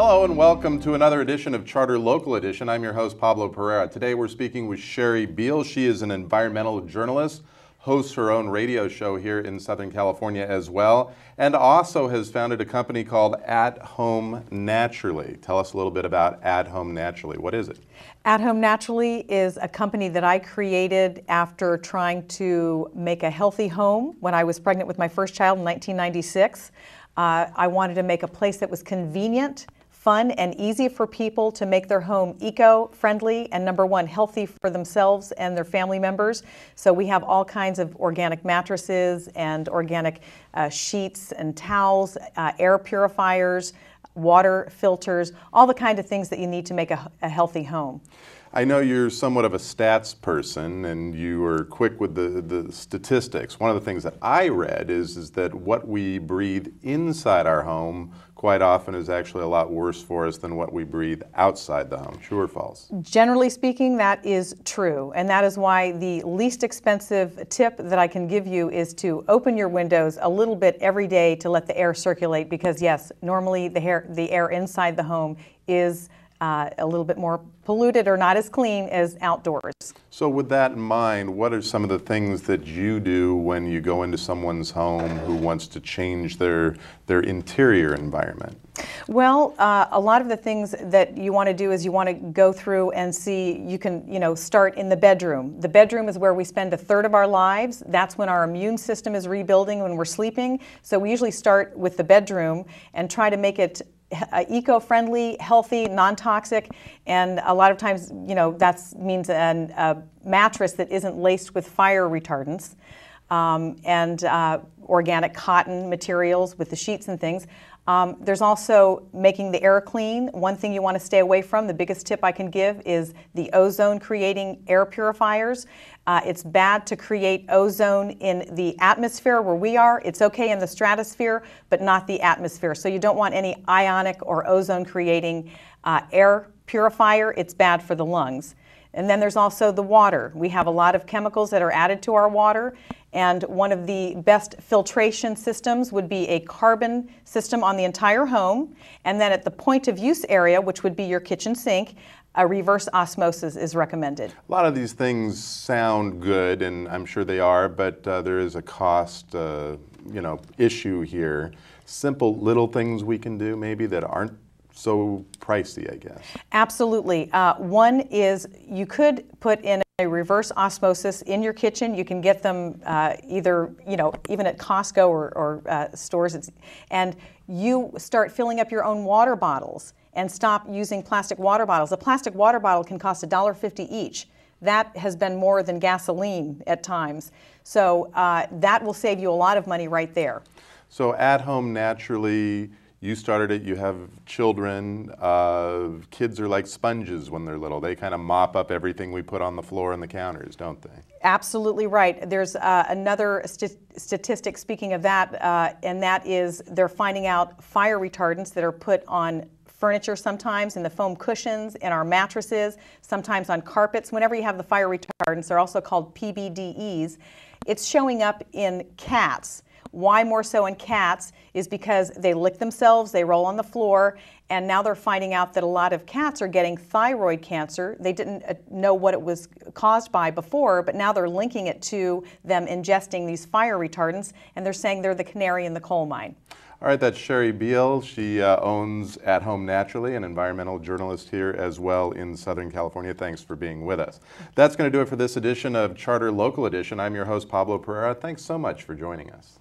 Hello and welcome to another edition of Charter Local Edition. I'm your host, Pablo Pereira. Today we're speaking with Sherry Beall. She is an environmental journalist, hosts her own radio show here in Southern California as well, and also has founded a company called At Home Naturally. Tell us a little bit about At Home Naturally. What is it? At Home Naturally is a company that I created after trying to make a healthy home when I was pregnant with my first child in 1996. I wanted to make a place that was convenient, fun, and easy for people to make their home eco-friendly and, number one, healthy for themselves and their family members. So we have all kinds of organic mattresses and organic sheets and towels, air purifiers, water filters, all the kind of things that you need to make a healthy home. I know you're somewhat of a stats person and you are quick with the statistics. One of the things that I read is that what we breathe inside our home quite often is actually a lot worse for us than what we breathe outside the home. True or false? Generally speaking, that is true. And that is why the least expensive tip that I can give you is to open your windows a little bit every day to let the air circulate, because yes, normally the air inside the home is a little bit more polluted or not as clean as outdoors. So with that in mind, what are some of the things that you do when you go into someone's home who wants to change their interior environment? Well, a lot of the things that you want to do is you want to go through and see, you can, start in the bedroom. The bedroom is where we spend a third of our lives. That's when our immune system is rebuilding when we're sleeping. So we usually start with the bedroom and try to make it eco-friendly, healthy, non-toxic, and a lot of times, that means a mattress that isn't laced with fire retardants, and organic cotton materials with the sheets and things. There's also making the air clean. One thing you want to stay away from, the biggest tip I can give, is the ozone creating air purifiers. It's bad to create ozone in the atmosphere where we are. It's okay in the stratosphere, but not the atmosphere. So you don't want any ionic or ozone creating air purifier. It's bad for the lungs. And then there's also the water. We have a lot of chemicals that are added to our water, and one of the best filtration systems would be a carbon system on the entire home, and then at the point of use area, which would be your kitchen sink, a reverse osmosis is recommended. A lot of these things sound good, and I'm sure they are, but there is a cost issue here. Simple little things we can do maybe that aren't so pricey, I guess. Absolutely. One is you could put in a reverse osmosis in your kitchen. You can get them either, even at Costco or stores. And you start filling up your own water bottles and stop using plastic water bottles. A plastic water bottle can cost $1.50 each. That has been more than gasoline at times. So that will save you a lot of money right there. So At Home Naturally, you started it, you have children. Kids are like sponges when they're little. They kind of mop up everything we put on the floor and the counters, don't they? Absolutely right. There's another statistic speaking of that, and that is they're finding out fire retardants that are put on furniture sometimes, in the foam cushions, in our mattresses, sometimes on carpets. Whenever you have the fire retardants, they're also called PBDEs. It's showing up in cats. Why more so in cats is because they lick themselves, they roll on the floor, and now they're finding out that a lot of cats are getting thyroid cancer. They didn't know what it was caused by before, but now they're linking it to them ingesting these fire retardants, and they're saying they're the canary in the coal mine. All right, that's Sherry Beall. She owns At Home Naturally, an environmental journalist here as well in Southern California. Thanks for being with us. That's going to do it for this edition of Charter Local Edition. I'm your host, Pablo Pereira. Thanks so much for joining us.